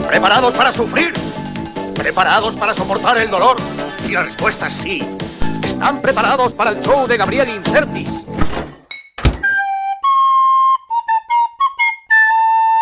¿Preparados para sufrir? ¿Preparados para soportar el dolor? Si la respuesta es sí, ¿están preparados para el show de Gabriel Incertis?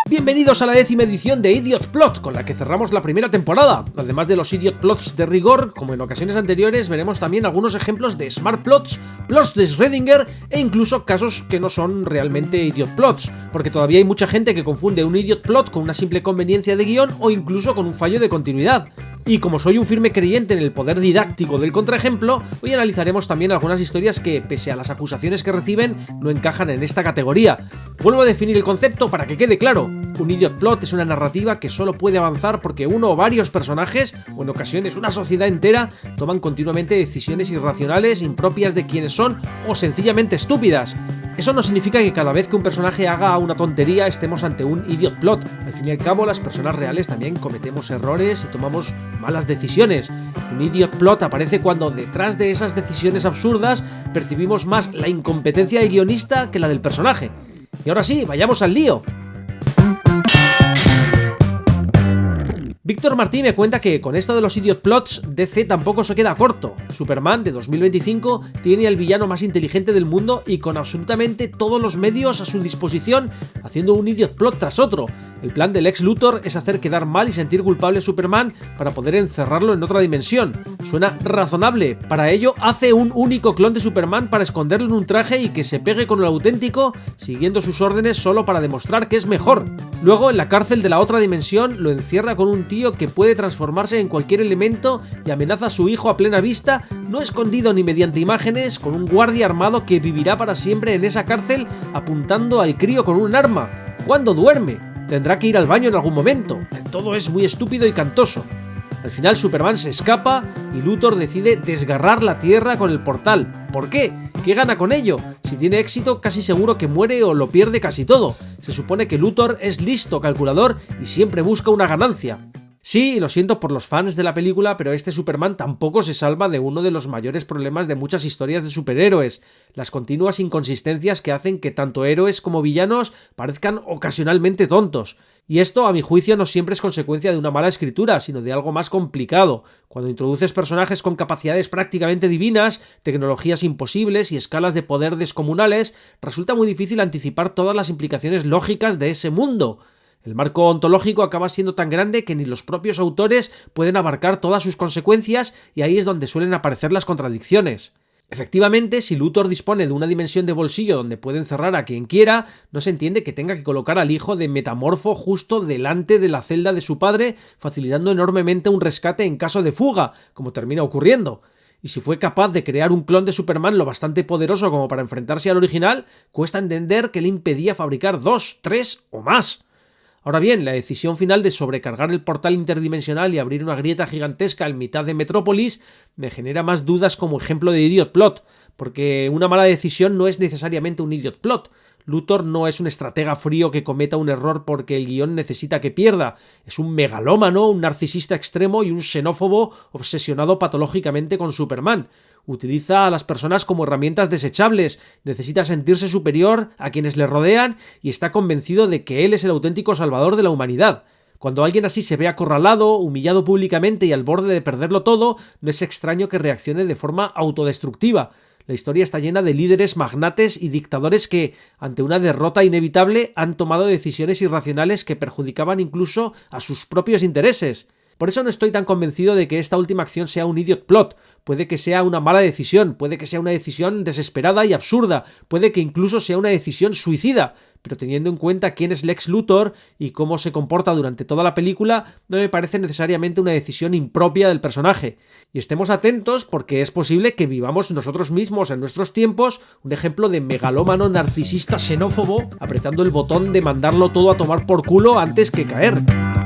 Bienvenidos a la 10ª edición de Idiot Plot, con la que cerramos la primera temporada. Además de los Idiot Plots de rigor, como en ocasiones anteriores, veremos también algunos ejemplos de Smart Plots, plots de Schrödinger e incluso casos que no son realmente Idiot Plots, porque todavía hay mucha gente que confunde un Idiot Plot con una simple conveniencia de guión o incluso con un fallo de continuidad. Y como soy un firme creyente en el poder didáctico del contraejemplo, hoy analizaremos también algunas historias que, pese a las acusaciones que reciben, no encajan en esta categoría. Vuelvo a definir el concepto para que quede claro. Un idiot plot es una narrativa que solo puede avanzar porque uno o varios personajes, o en ocasiones una sociedad entera, toman continuamente decisiones irracionales, impropias de quienes son o sencillamente estúpidas. Eso no significa que cada vez que un personaje haga una tontería estemos ante un idiot plot. Al fin y al cabo, las personas reales también cometemos errores y tomamos malas decisiones. Un idiot plot aparece cuando detrás de esas decisiones absurdas percibimos más la incompetencia del guionista que la del personaje. Y ahora sí, vayamos al lío. Víctor Martí me cuenta que con esto de los idiot plots, DC tampoco se queda corto. Superman de 2025 tiene al villano más inteligente del mundo y con absolutamente todos los medios a su disposición, haciendo un idiot plot tras otro. El plan del Lex Luthor es hacer quedar mal y sentir culpable a Superman para poder encerrarlo en otra dimensión. Suena razonable. Para ello hace un único clon de Superman para esconderlo en un traje y que se pegue con el auténtico, siguiendo sus órdenes solo para demostrar que es mejor. Luego, en la cárcel de la otra dimensión, lo encierra con un tío que puede transformarse en cualquier elemento y amenaza a su hijo a plena vista, no escondido ni mediante imágenes, con un guardia armado que vivirá para siempre en esa cárcel apuntando al crío con un arma. ¿Cuándo duerme? Tendrá que ir al baño en algún momento. Todo es muy estúpido y cantoso. Al final Superman se escapa y Luthor decide desgarrar la Tierra con el portal. ¿Por qué? ¿Qué gana con ello? Si tiene éxito, casi seguro que muere o lo pierde casi todo. Se supone que Luthor es listo, calculador y siempre busca una ganancia. Sí, lo siento por los fans de la película, pero este Superman tampoco se salva de uno de los mayores problemas de muchas historias de superhéroes: las continuas inconsistencias que hacen que tanto héroes como villanos parezcan ocasionalmente tontos. Y esto, a mi juicio, no siempre es consecuencia de una mala escritura, sino de algo más complicado. Cuando introduces personajes con capacidades prácticamente divinas, tecnologías imposibles y escalas de poder descomunales, resulta muy difícil anticipar todas las implicaciones lógicas de ese mundo. El marco ontológico acaba siendo tan grande que ni los propios autores pueden abarcar todas sus consecuencias y ahí es donde suelen aparecer las contradicciones. Efectivamente, si Luthor dispone de una dimensión de bolsillo donde puede encerrar a quien quiera, no se entiende que tenga que colocar al hijo de Metamorfo justo delante de la celda de su padre, facilitando enormemente un rescate en caso de fuga, como termina ocurriendo. Y si fue capaz de crear un clon de Superman lo bastante poderoso como para enfrentarse al original, cuesta entender que le impedía fabricar 2, 3 o más. Ahora bien, la decisión final de sobrecargar el portal interdimensional y abrir una grieta gigantesca en mitad de Metrópolis me genera más dudas como ejemplo de idiot plot, porque una mala decisión no es necesariamente un idiot plot. Luthor no es un estratega frío que cometa un error porque el guión necesita que pierda. Es un megalómano, un narcisista extremo y un xenófobo obsesionado patológicamente con Superman. Utiliza a las personas como herramientas desechables, necesita sentirse superior a quienes le rodean y está convencido de que él es el auténtico salvador de la humanidad. Cuando alguien así se ve acorralado, humillado públicamente y al borde de perderlo todo, no es extraño que reaccione de forma autodestructiva. La historia está llena de líderes, magnates y dictadores que, ante una derrota inevitable, han tomado decisiones irracionales que perjudicaban incluso a sus propios intereses. Por eso no estoy tan convencido de que esta última acción sea un idiot plot. Puede que sea una mala decisión, puede que sea una decisión desesperada y absurda, puede que incluso sea una decisión suicida, pero teniendo en cuenta quién es Lex Luthor y cómo se comporta durante toda la película, no me parece necesariamente una decisión impropia del personaje. Y estemos atentos porque es posible que vivamos nosotros mismos en nuestros tiempos un ejemplo de megalómano narcisista xenófobo apretando el botón de mandarlo todo a tomar por culo antes que caer.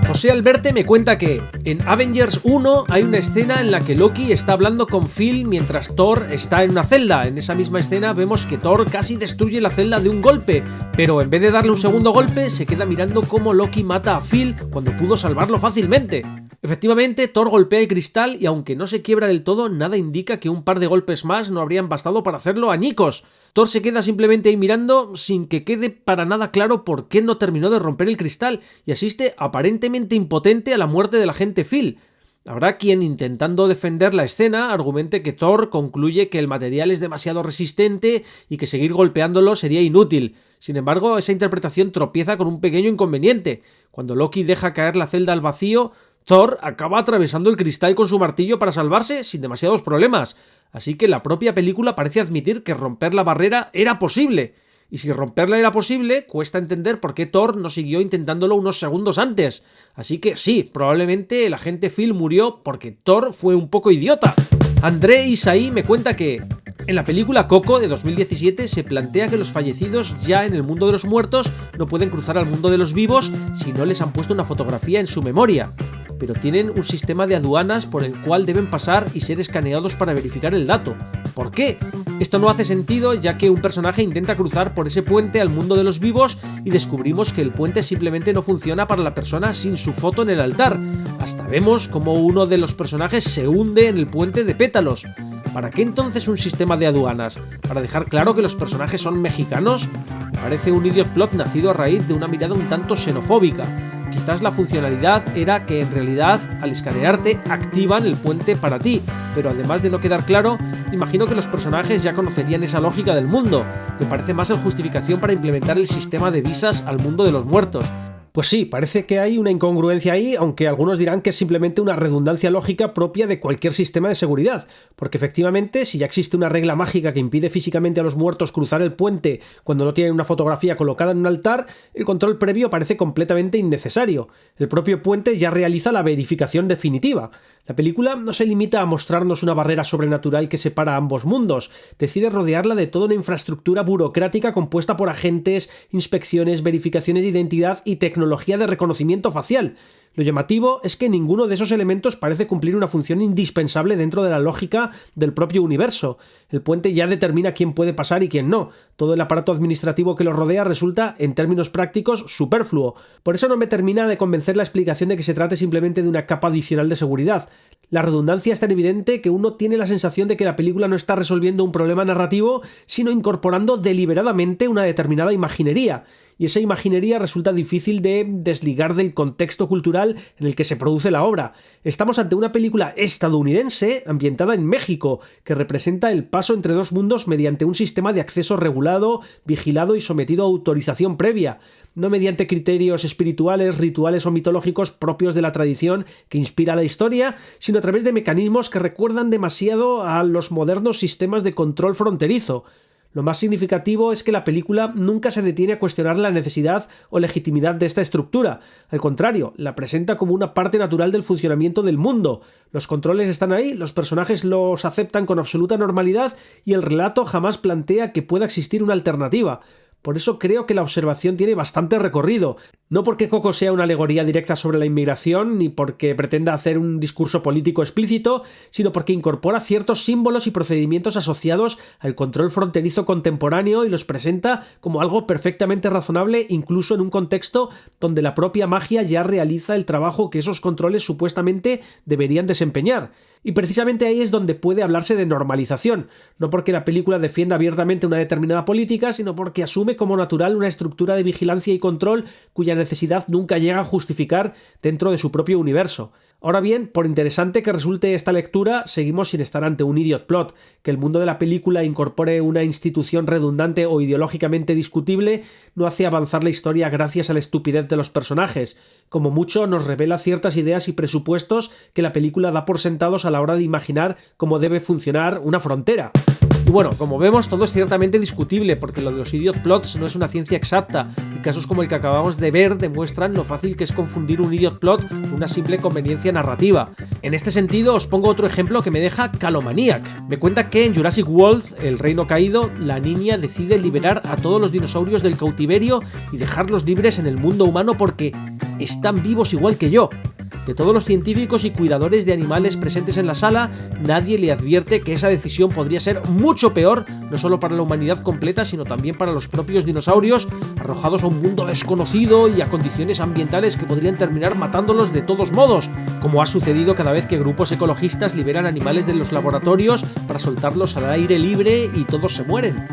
José Alberte me cuenta que en Avengers 1 hay una escena en la que Loki está hablando con Phil mientras Thor está en una celda. En esa misma escena vemos que Thor casi destruye la celda de un golpe, pero en vez de darle un segundo golpe se queda mirando cómo Loki mata a Phil cuando pudo salvarlo fácilmente. Efectivamente, Thor golpea el cristal y aunque no se quiebra del todo, nada indica que un par de golpes más no habrían bastado para hacerlo añicos. Thor se queda simplemente ahí mirando sin que quede para nada claro por qué no terminó de romper el cristal y asiste aparentemente impotente a la muerte del agente Phil. Habrá quien, intentando defender la escena, argumente que Thor concluye que el material es demasiado resistente y que seguir golpeándolo sería inútil. Sin embargo, esa interpretación tropieza con un pequeño inconveniente. Cuando Loki deja caer la celda al vacío, Thor acaba atravesando el cristal con su martillo para salvarse sin demasiados problemas. Así que la propia película parece admitir que romper la barrera era posible. Y si romperla era posible, cuesta entender por qué Thor no siguió intentándolo unos segundos antes. Así que sí, probablemente el agente Phil murió porque Thor fue un poco idiota. André Isaí me cuenta que en la película Coco de 2017 se plantea que los fallecidos ya en el mundo de los muertos no pueden cruzar al mundo de los vivos si no les han puesto una fotografía en su memoria. Pero tienen un sistema de aduanas por el cual deben pasar y ser escaneados para verificar el dato. ¿Por qué? Esto no hace sentido, ya que un personaje intenta cruzar por ese puente al mundo de los vivos y descubrimos que el puente simplemente no funciona para la persona sin su foto en el altar. Hasta vemos como uno de los personajes se hunde en el puente de pétalos. ¿Para qué entonces un sistema de aduanas? ¿Para dejar claro que los personajes son mexicanos? Parece un idiot plot nacido a raíz de una mirada un tanto xenofóbica. Quizás la funcionalidad era que en realidad al escanearte activan el puente para ti, pero además de no quedar claro, imagino que los personajes ya conocerían esa lógica del mundo. Me parece más en justificación para implementar el sistema de visas al mundo de los muertos. Pues sí, parece que hay una incongruencia ahí, aunque algunos dirán que es simplemente una redundancia lógica propia de cualquier sistema de seguridad, porque efectivamente, si ya existe una regla mágica que impide físicamente a los muertos cruzar el puente cuando no tienen una fotografía colocada en un altar, el control previo parece completamente innecesario. El propio puente ya realiza la verificación definitiva. La película no se limita a mostrarnos una barrera sobrenatural que separa ambos mundos, decide rodearla de toda una infraestructura burocrática compuesta por agentes, inspecciones, verificaciones de identidad y tecnología de reconocimiento facial. Lo llamativo es que ninguno de esos elementos parece cumplir una función indispensable dentro de la lógica del propio universo. El puente ya determina quién puede pasar y quién no. Todo el aparato administrativo que lo rodea resulta, en términos prácticos, superfluo. Por eso no me termina de convencer la explicación de que se trate simplemente de una capa adicional de seguridad. La redundancia es tan evidente que uno tiene la sensación de que la película no está resolviendo un problema narrativo, sino incorporando deliberadamente una determinada imaginería. Y esa imaginería resulta difícil de desligar del contexto cultural en el que se produce la obra. Estamos ante una película estadounidense ambientada en México, que representa el paso entre dos mundos mediante un sistema de acceso regulado, vigilado y sometido a autorización previa, no mediante criterios espirituales, rituales o mitológicos propios de la tradición que inspira la historia, sino a través de mecanismos que recuerdan demasiado a los modernos sistemas de control fronterizo. Lo más significativo es que la película nunca se detiene a cuestionar la necesidad o legitimidad de esta estructura. Al contrario, la presenta como una parte natural del funcionamiento del mundo. Los controles están ahí, los personajes los aceptan con absoluta normalidad y el relato jamás plantea que pueda existir una alternativa. Por eso creo que la observación tiene bastante recorrido. No porque Coco sea una alegoría directa sobre la inmigración, ni porque pretenda hacer un discurso político explícito, sino porque incorpora ciertos símbolos y procedimientos asociados al control fronterizo contemporáneo y los presenta como algo perfectamente razonable, incluso en un contexto donde la propia magia ya realiza el trabajo que esos controles supuestamente deberían desempeñar. Y precisamente ahí es donde puede hablarse de normalización, no porque la película defienda abiertamente una determinada política, sino porque asume como natural una estructura de vigilancia y control cuya necesidad nunca llega a justificar dentro de su propio universo. Ahora bien, por interesante que resulte esta lectura, seguimos sin estar ante un idiot plot. Que el mundo de la película incorpore una institución redundante o ideológicamente discutible no hace avanzar la historia gracias a la estupidez de los personajes. Como mucho nos revela ciertas ideas y presupuestos que la película da por sentados a la hora de imaginar cómo debe funcionar una frontera. Y bueno, como vemos, todo es ciertamente discutible, porque lo de los idiot plots no es una ciencia exacta, y casos como el que acabamos de ver demuestran lo fácil que es confundir un idiot plot con una simple conveniencia narrativa. En este sentido, os pongo otro ejemplo que me deja calomaniac. Me cuenta que en Jurassic World, El Reino Caído, la niña decide liberar a todos los dinosaurios del cautiverio y dejarlos libres en el mundo humano porque están vivos igual que yo. De todos los científicos y cuidadores de animales presentes en la sala, nadie le advierte que esa decisión podría ser mucho peor, no solo para la humanidad completa, sino también para los propios dinosaurios, arrojados a un mundo desconocido y a condiciones ambientales que podrían terminar matándolos de todos modos, como ha sucedido cada vez que grupos ecologistas liberan animales de los laboratorios para soltarlos al aire libre y todos se mueren.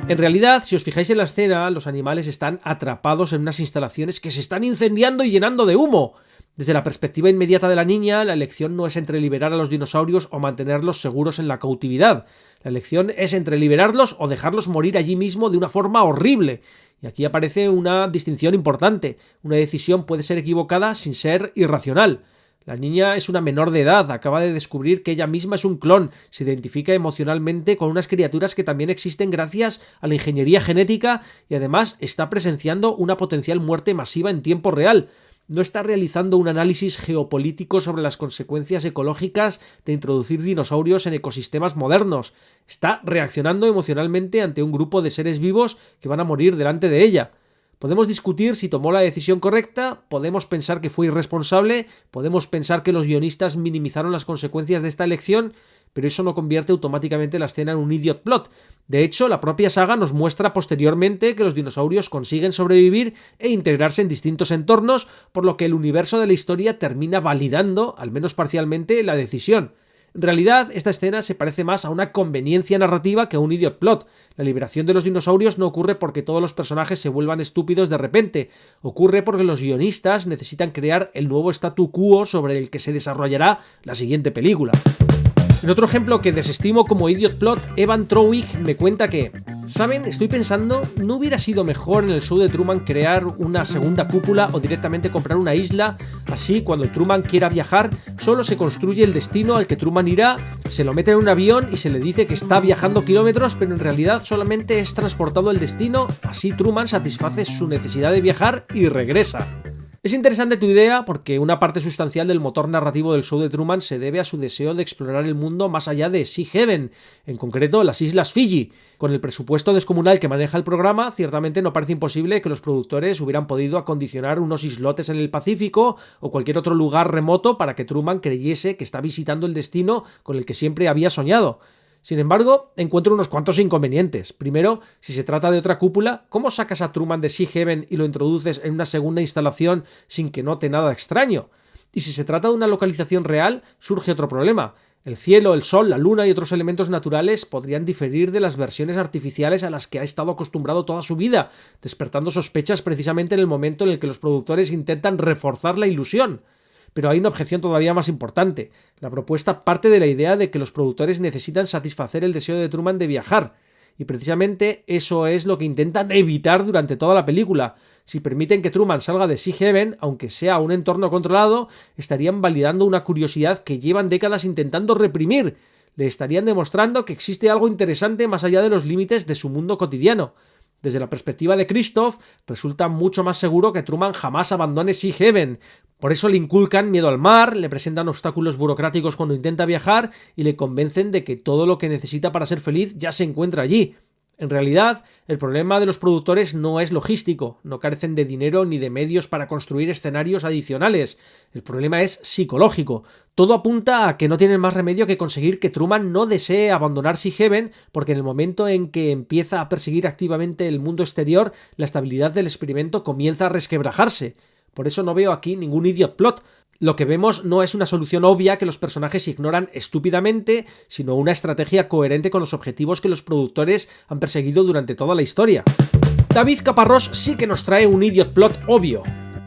En realidad, si os fijáis en la escena, los animales están atrapados en unas instalaciones que se están incendiando y llenando de humo. Desde la perspectiva inmediata de la niña, la elección no es entre liberar a los dinosaurios o mantenerlos seguros en la cautividad. La elección es entre liberarlos o dejarlos morir allí mismo de una forma horrible. Y aquí aparece una distinción importante. Una decisión puede ser equivocada sin ser irracional. La niña es una menor de edad, acaba de descubrir que ella misma es un clon, se identifica emocionalmente con unas criaturas que también existen gracias a la ingeniería genética y además está presenciando una potencial muerte masiva en tiempo real. No está realizando un análisis geopolítico sobre las consecuencias ecológicas de introducir dinosaurios en ecosistemas modernos. Está reaccionando emocionalmente ante un grupo de seres vivos que van a morir delante de ella. Podemos discutir si tomó la decisión correcta, podemos pensar que fue irresponsable, podemos pensar que los guionistas minimizaron las consecuencias de esta elección, pero eso no convierte automáticamente la escena en un idiot plot. De hecho, la propia saga nos muestra posteriormente que los dinosaurios consiguen sobrevivir e integrarse en distintos entornos, por lo que el universo de la historia termina validando, al menos parcialmente, la decisión. En realidad, esta escena se parece más a una conveniencia narrativa que a un idiot plot. La liberación de los dinosaurios no ocurre porque todos los personajes se vuelvan estúpidos de repente. Ocurre porque los guionistas necesitan crear el nuevo statu quo sobre el que se desarrollará la siguiente película. En otro ejemplo que desestimo como idiot plot, Evan Trowick me cuenta que, ¿saben? Estoy pensando, ¿no hubiera sido mejor en el show de Truman crear una segunda cúpula o directamente comprar una isla? Así, cuando Truman quiera viajar, solo se construye el destino al que Truman irá, se lo mete en un avión y se le dice que está viajando kilómetros, pero en realidad solamente es transportado el destino, así Truman satisface su necesidad de viajar y regresa. Es interesante tu idea porque una parte sustancial del motor narrativo del show de Truman se debe a su deseo de explorar el mundo más allá de Sea Heaven, en concreto las islas Fiji. Con el presupuesto descomunal que maneja el programa, ciertamente no parece imposible que los productores hubieran podido acondicionar unos islotes en el Pacífico o cualquier otro lugar remoto para que Truman creyese que está visitando el destino con el que siempre había soñado. Sin embargo, encuentro unos cuantos inconvenientes. Primero, si se trata de otra cúpula, ¿cómo sacas a Truman de Sea Heaven y lo introduces en una segunda instalación sin que note nada extraño? Y si se trata de una localización real, surge otro problema. El cielo, el sol, la luna y otros elementos naturales podrían diferir de las versiones artificiales a las que ha estado acostumbrado toda su vida, despertando sospechas precisamente en el momento en el que los productores intentan reforzar la ilusión. Pero hay una objeción todavía más importante. La propuesta parte de la idea de que los productores necesitan satisfacer el deseo de Truman de viajar. Y precisamente eso es lo que intentan evitar durante toda la película. Si permiten que Truman salga de Sea Heaven, aunque sea un entorno controlado, estarían validando una curiosidad que llevan décadas intentando reprimir. Le estarían demostrando que existe algo interesante más allá de los límites de su mundo cotidiano. Desde la perspectiva de Christoph, resulta mucho más seguro que Truman jamás abandone Sea Heaven. Por eso le inculcan miedo al mar, le presentan obstáculos burocráticos cuando intenta viajar y le convencen de que todo lo que necesita para ser feliz ya se encuentra allí. En realidad, el problema de los productores no es logístico, no carecen de dinero ni de medios para construir escenarios adicionales. El problema es psicológico. Todo apunta a que no tienen más remedio que conseguir que Truman no desee abandonar Sea Heaven, porque en el momento en que empieza a perseguir activamente el mundo exterior, la estabilidad del experimento comienza a resquebrajarse. Por eso no veo aquí ningún idiot plot. Lo que vemos no es una solución obvia que los personajes ignoran estúpidamente, sino una estrategia coherente con los objetivos que los productores han perseguido durante toda la historia. David Caparrós sí que nos trae un idiot plot obvio.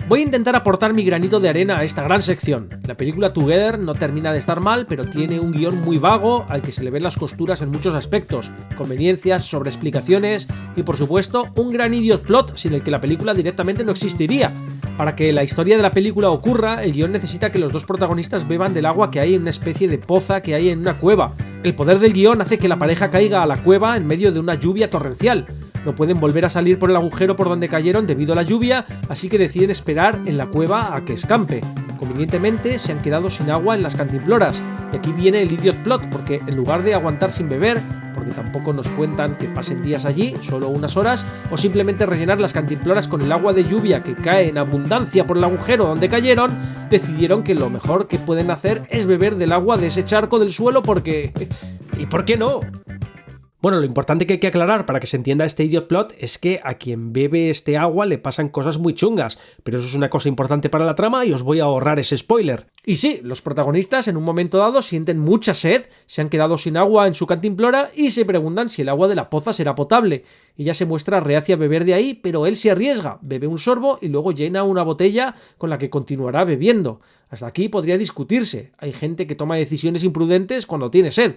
Voy a intentar aportar mi granito de arena a esta gran sección. La película Together no termina de estar mal, pero tiene un guión muy vago al que se le ven las costuras en muchos aspectos, conveniencias, sobreexplicaciones y, por supuesto, un gran idiot plot sin el que la película directamente no existiría. Para que la historia de la película ocurra, el guión necesita que los dos protagonistas beban del agua que hay en una especie de poza que hay en una cueva. El poder del guión hace que la pareja caiga a la cueva en medio de una lluvia torrencial. No pueden volver a salir por el agujero por donde cayeron debido a la lluvia, así que deciden esperar en la cueva a que escampe. Convenientemente se han quedado sin agua en las cantimploras, y aquí viene el idiot plot, porque en lugar de aguantar sin beber, porque tampoco nos cuentan que pasen días allí, solo unas horas, o simplemente rellenar las cantimploras con el agua de lluvia que cae en abundancia por el agujero donde cayeron, decidieron que lo mejor que pueden hacer es beber del agua de ese charco del suelo porque... ¿Y por qué no? Bueno, lo importante que hay que aclarar para que se entienda este idiot plot es que a quien bebe este agua le pasan cosas muy chungas, pero eso es una cosa importante para la trama y os voy a ahorrar ese spoiler. Y sí, los protagonistas en un momento dado sienten mucha sed, se han quedado sin agua en su cantimplora y se preguntan si el agua de la poza será potable. Ella se muestra reacia a beber de ahí, pero él se arriesga, bebe un sorbo y luego llena una botella con la que continuará bebiendo. Hasta aquí podría discutirse, hay gente que toma decisiones imprudentes cuando tiene sed.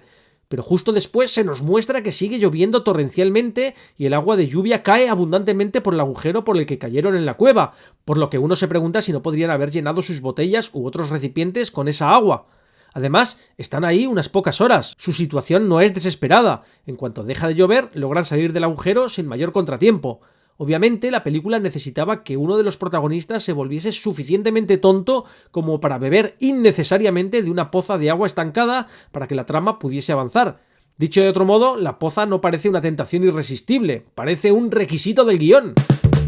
Pero justo después se nos muestra que sigue lloviendo torrencialmente y el agua de lluvia cae abundantemente por el agujero por el que cayeron en la cueva, por lo que uno se pregunta si no podrían haber llenado sus botellas u otros recipientes con esa agua. Además, están ahí unas pocas horas, su situación no es desesperada, en cuanto deja de llover logran salir del agujero sin mayor contratiempo. Obviamente, la película necesitaba que uno de los protagonistas se volviese suficientemente tonto como para beber innecesariamente de una poza de agua estancada para que la trama pudiese avanzar. Dicho de otro modo, la poza no parece una tentación irresistible, parece un requisito del guión.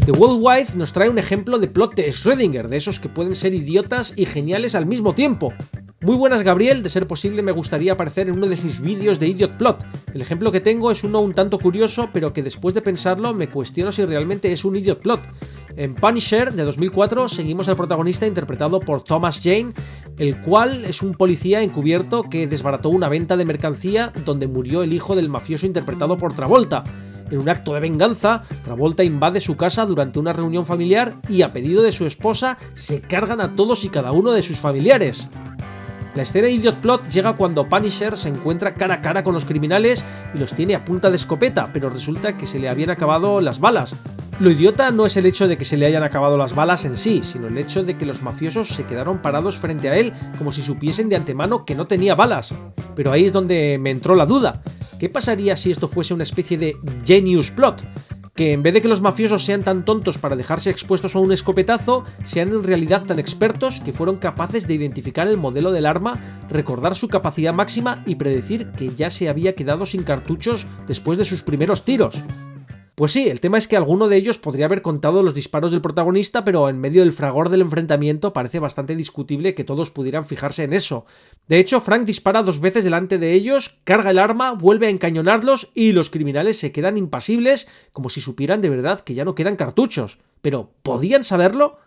The Worldwide nos trae un ejemplo de plot de Schrödinger, de esos que pueden ser idiotas y geniales al mismo tiempo. Muy buenas, Gabriel, de ser posible me gustaría aparecer en uno de sus vídeos de Idiot Plot. El ejemplo que tengo es uno un tanto curioso, pero que después de pensarlo me cuestiono si realmente es un Idiot Plot. En Punisher, de 2004, seguimos al protagonista interpretado por Thomas Jane, el cual es un policía encubierto que desbarató una venta de mercancía donde murió el hijo del mafioso interpretado por Travolta. En un acto de venganza, Travolta invade su casa durante una reunión familiar y, a pedido de su esposa, se cargan a todos y cada uno de sus familiares. La escena Idiot Plot llega cuando Punisher se encuentra cara a cara con los criminales y los tiene a punta de escopeta, pero resulta que se le habían acabado las balas. Lo idiota no es el hecho de que se le hayan acabado las balas en sí, sino el hecho de que los mafiosos se quedaron parados frente a él como si supiesen de antemano que no tenía balas. Pero ahí es donde me entró la duda. ¿Qué pasaría si esto fuese una especie de genius plot? Que en vez de que los mafiosos sean tan tontos para dejarse expuestos a un escopetazo, sean en realidad tan expertos que fueron capaces de identificar el modelo del arma, recordar su capacidad máxima y predecir que ya se había quedado sin cartuchos después de sus primeros tiros. Pues sí, el tema es que alguno de ellos podría haber contado los disparos del protagonista, pero en medio del fragor del enfrentamiento parece bastante discutible que todos pudieran fijarse en eso. De hecho, Frank dispara 2 veces delante de ellos, carga el arma, vuelve a encañonarlos y los criminales se quedan impasibles como si supieran de verdad que ya no quedan cartuchos. Pero, ¿podían saberlo?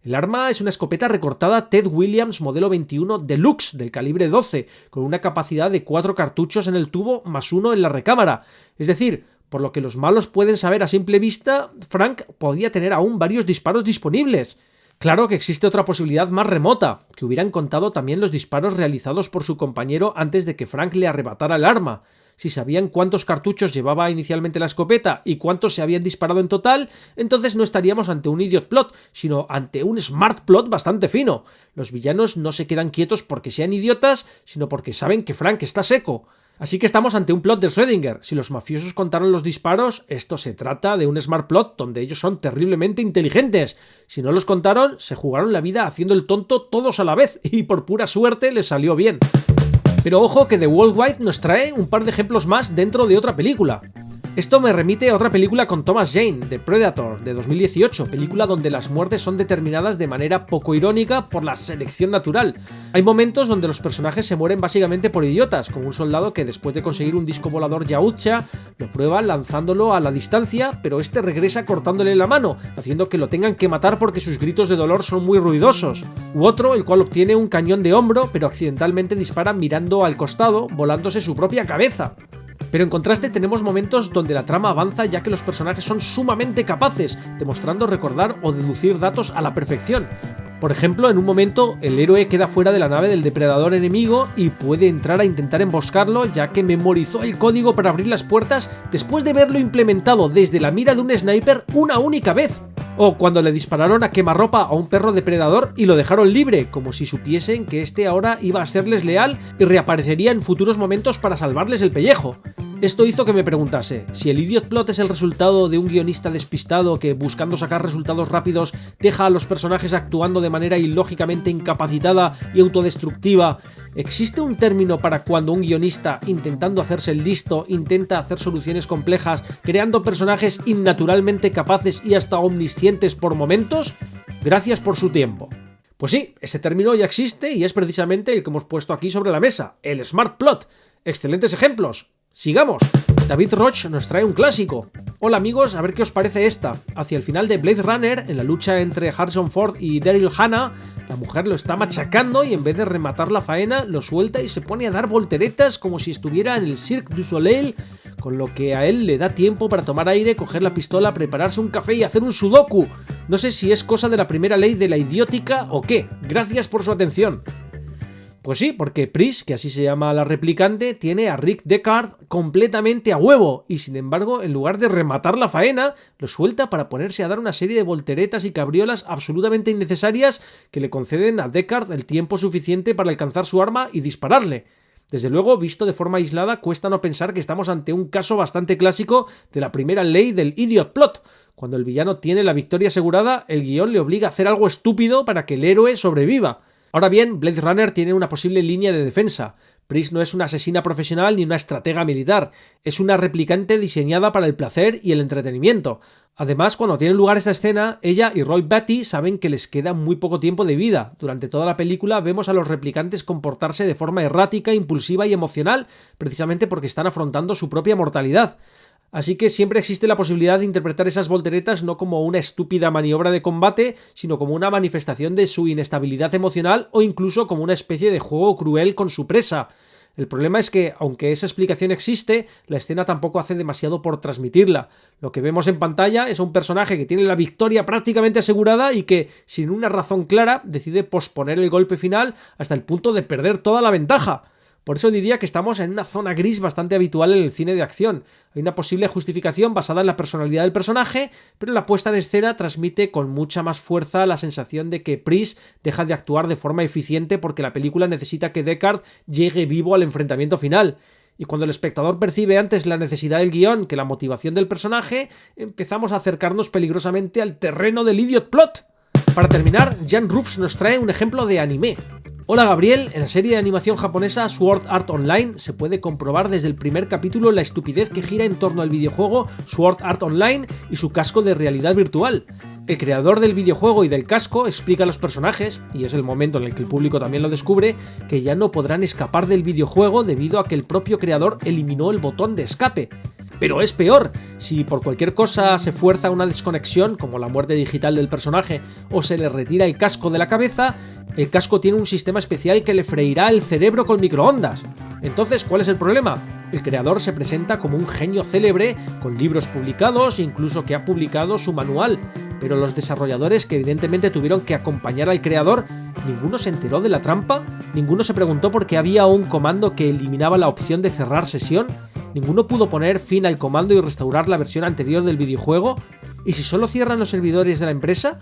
El arma es una escopeta recortada Ted Williams modelo 21 Deluxe del calibre 12, con una capacidad de 4 cartuchos en el tubo más 1 en la recámara. Es decir, por lo que los malos pueden saber a simple vista, Frank podía tener aún varios disparos disponibles. Claro que existe otra posibilidad más remota, que hubieran contado también los disparos realizados por su compañero antes de que Frank le arrebatara el arma. Si sabían cuántos cartuchos llevaba inicialmente la escopeta y cuántos se habían disparado en total, entonces no estaríamos ante un idiot plot, sino ante un smart plot bastante fino. Los villanos no se quedan quietos porque sean idiotas, sino porque saben que Frank está seco. Así que estamos ante un plot de Schrödinger. Si los mafiosos contaron los disparos, esto se trata de un smart plot donde ellos son terriblemente inteligentes. Si no los contaron, se jugaron la vida haciendo el tonto todos a la vez y por pura suerte les salió bien. Pero ojo que The Worldwide nos trae un par de ejemplos más dentro de otra película. Esto me remite a otra película con Thomas Jane, The Predator, de 2018, película donde las muertes son determinadas de manera poco irónica por la selección natural. Hay momentos donde los personajes se mueren básicamente por idiotas, como un soldado que después de conseguir un disco volador Yautja, lo prueba lanzándolo a la distancia, pero este regresa cortándole la mano, haciendo que lo tengan que matar porque sus gritos de dolor son muy ruidosos. U otro, el cual obtiene un cañón de hombro, pero accidentalmente dispara mirando al costado, volándose su propia cabeza. Pero en contraste tenemos momentos donde la trama avanza ya que los personajes son sumamente capaces, demostrando recordar o deducir datos a la perfección. Por ejemplo, en un momento el héroe queda fuera de la nave del depredador enemigo y puede entrar a intentar emboscarlo ya que memorizó el código para abrir las puertas después de verlo implementado desde la mira de un sniper una única vez. O cuando le dispararon a quemarropa a un perro depredador y lo dejaron libre, como si supiesen que este ahora iba a serles leal y reaparecería en futuros momentos para salvarles el pellejo. Esto hizo que me preguntase, si el idiot plot es el resultado de un guionista despistado que, buscando sacar resultados rápidos, deja a los personajes actuando de manera ilógicamente incapacitada y autodestructiva, ¿existe un término para cuando un guionista, intentando hacerse el listo, intenta hacer soluciones complejas, creando personajes innaturalmente capaces y hasta omniscientes por momentos? Gracias por su tiempo. Pues sí, ese término ya existe y es precisamente el que hemos puesto aquí sobre la mesa, el smart plot. Excelentes ejemplos. ¡Sigamos! David Roach nos trae un clásico. Hola amigos, a ver qué os parece esta. Hacia el final de Blade Runner, en la lucha entre Harrison Ford y Daryl Hannah, la mujer lo está machacando y en vez de rematar la faena, lo suelta y se pone a dar volteretas como si estuviera en el Cirque du Soleil, con lo que a él le da tiempo para tomar aire, coger la pistola, prepararse un café y hacer un sudoku. No sé si es cosa de la primera ley de la idiótica o qué. Gracias por su atención. Pues sí, porque Pris, que así se llama la replicante, tiene a Rick Deckard completamente a huevo y sin embargo, en lugar de rematar la faena, lo suelta para ponerse a dar una serie de volteretas y cabriolas absolutamente innecesarias que le conceden a Deckard el tiempo suficiente para alcanzar su arma y dispararle. Desde luego, visto de forma aislada, cuesta no pensar que estamos ante un caso bastante clásico de la primera ley del idiot plot. Cuando el villano tiene la victoria asegurada, el guión le obliga a hacer algo estúpido para que el héroe sobreviva. Ahora bien, Blade Runner tiene una posible línea de defensa. Pris no es una asesina profesional ni una estratega militar, es una replicante diseñada para el placer y el entretenimiento. Además, cuando tiene lugar esta escena, ella y Roy Batty saben que les queda muy poco tiempo de vida. Durante toda la película vemos a los replicantes comportarse de forma errática, impulsiva y emocional, precisamente porque están afrontando su propia mortalidad. Así que siempre existe la posibilidad de interpretar esas volteretas no como una estúpida maniobra de combate, sino como una manifestación de su inestabilidad emocional o incluso como una especie de juego cruel con su presa. El problema es que, aunque esa explicación existe, la escena tampoco hace demasiado por transmitirla. Lo que vemos en pantalla es a un personaje que tiene la victoria prácticamente asegurada y que, sin una razón clara, decide posponer el golpe final hasta el punto de perder toda la ventaja. Por eso diría que estamos en una zona gris bastante habitual en el cine de acción. Hay una posible justificación basada en la personalidad del personaje, pero la puesta en escena transmite con mucha más fuerza la sensación de que Pris deja de actuar de forma eficiente porque la película necesita que Deckard llegue vivo al enfrentamiento final. Y cuando el espectador percibe antes la necesidad del guión que la motivación del personaje, empezamos a acercarnos peligrosamente al terreno del idiot plot. Para terminar, Jan Roofs nos trae un ejemplo de anime. Hola Gabriel, en la serie de animación japonesa Sword Art Online se puede comprobar desde el primer capítulo la estupidez que gira en torno al videojuego Sword Art Online y su casco de realidad virtual. El creador del videojuego y del casco explica a los personajes, y es el momento en el que el público también lo descubre, que ya no podrán escapar del videojuego debido a que el propio creador eliminó el botón de escape. Pero es peor, si por cualquier cosa se fuerza una desconexión, como la muerte digital del personaje, o se le retira el casco de la cabeza, el casco tiene un sistema especial que le freirá el cerebro con microondas. Entonces, ¿cuál es el problema? El creador se presenta como un genio célebre, con libros publicados e incluso que ha publicado su manual, pero los desarrolladores que evidentemente tuvieron que acompañar al creador, ninguno se enteró de la trampa, ninguno se preguntó por qué había un comando que eliminaba la opción de cerrar sesión, ninguno pudo poner fin al comando y restaurar la versión anterior del videojuego, y si solo cierran los servidores de la empresa.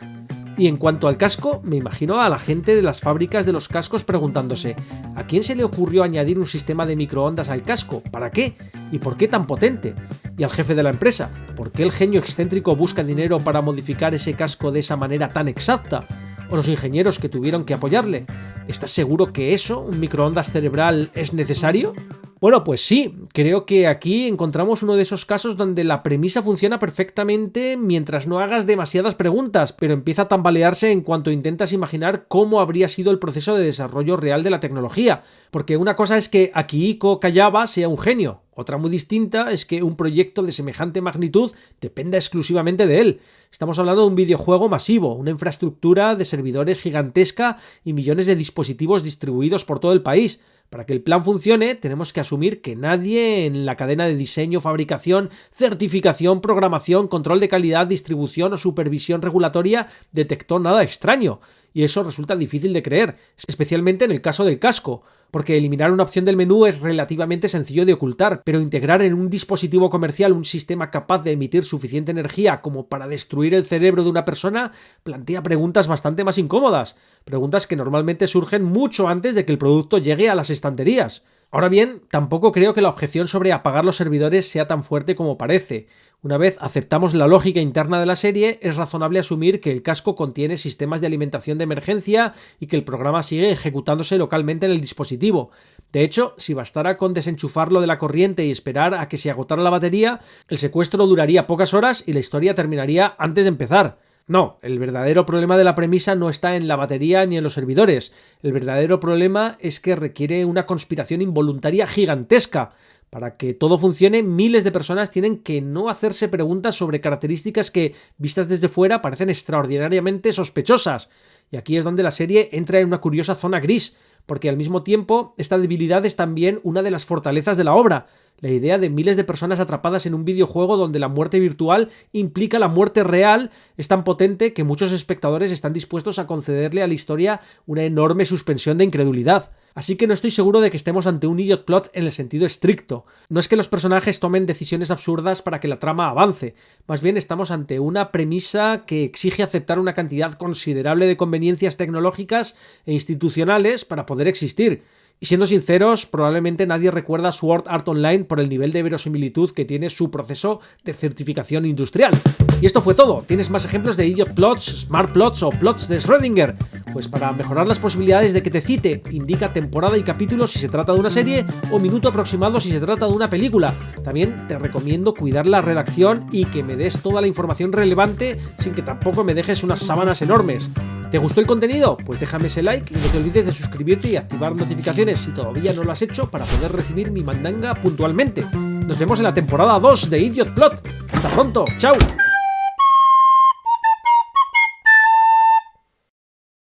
Y en cuanto al casco, me imagino a la gente de las fábricas de los cascos preguntándose ¿a quién se le ocurrió añadir un sistema de microondas al casco? ¿Para qué? ¿Y por qué tan potente? Y al jefe de la empresa, ¿por qué el genio excéntrico busca dinero para modificar ese casco de esa manera tan exacta? ¿O los ingenieros que tuvieron que apoyarle? ¿Estás seguro que eso, un microondas cerebral, es necesario? Bueno, pues sí, creo que aquí encontramos uno de esos casos donde la premisa funciona perfectamente mientras no hagas demasiadas preguntas, pero empieza a tambalearse en cuanto intentas imaginar cómo habría sido el proceso de desarrollo real de la tecnología. Porque una cosa es que Akihiko Kayaba sea un genio, otra muy distinta es que un proyecto de semejante magnitud dependa exclusivamente de él. Estamos hablando de un videojuego masivo, una infraestructura de servidores gigantesca y millones de dispositivos distribuidos por todo el país. Para que el plan funcione, tenemos que asumir que nadie en la cadena de diseño, fabricación, certificación, programación, control de calidad, distribución o supervisión regulatoria detectó nada extraño. Y eso resulta difícil de creer, especialmente en el caso del casco, porque eliminar una opción del menú es relativamente sencillo de ocultar, pero integrar en un dispositivo comercial un sistema capaz de emitir suficiente energía como para destruir el cerebro de una persona plantea preguntas bastante más incómodas, preguntas que normalmente surgen mucho antes de que el producto llegue a las estanterías. Ahora bien, tampoco creo que la objeción sobre apagar los servidores sea tan fuerte como parece. Una vez aceptamos la lógica interna de la serie, es razonable asumir que el casco contiene sistemas de alimentación de emergencia y que el programa sigue ejecutándose localmente en el dispositivo. De hecho, si bastara con desenchufarlo de la corriente y esperar a que se agotara la batería, el secuestro duraría pocas horas y la historia terminaría antes de empezar. No, el verdadero problema de la premisa no está en la batería ni en los servidores. El verdadero problema es que requiere una conspiración involuntaria gigantesca. Para que todo funcione, miles de personas tienen que no hacerse preguntas sobre características que, vistas desde fuera, parecen extraordinariamente sospechosas. Y aquí es donde la serie entra en una curiosa zona gris, porque al mismo tiempo esta debilidad es también una de las fortalezas de la obra. La idea de miles de personas atrapadas en un videojuego donde la muerte virtual implica la muerte real es tan potente que muchos espectadores están dispuestos a concederle a la historia una enorme suspensión de incredulidad. Así que no estoy seguro de que estemos ante un idiot plot en el sentido estricto. No es que los personajes tomen decisiones absurdas para que la trama avance, más bien estamos ante una premisa que exige aceptar una cantidad considerable de conveniencias tecnológicas e institucionales para poder existir. Y siendo sinceros, probablemente nadie recuerda Sword Art Online por el nivel de verosimilitud que tiene su proceso de certificación industrial. Y esto fue todo. ¿Tienes más ejemplos de idiot plots, smart plots o plots de Schrödinger? Pues para mejorar las posibilidades de que te cite, indica temporada y capítulo si se trata de una serie o minuto aproximado si se trata de una película. También te recomiendo cuidar la redacción y que me des toda la información relevante sin que tampoco me dejes unas sábanas enormes. ¿Te gustó el contenido? Pues déjame ese like y no te olvides de suscribirte y activar notificaciones si todavía no lo has hecho para poder recibir mi mandanga puntualmente. Nos vemos en la temporada 2 de Idiot Plot. ¡Hasta pronto! ¡Chao!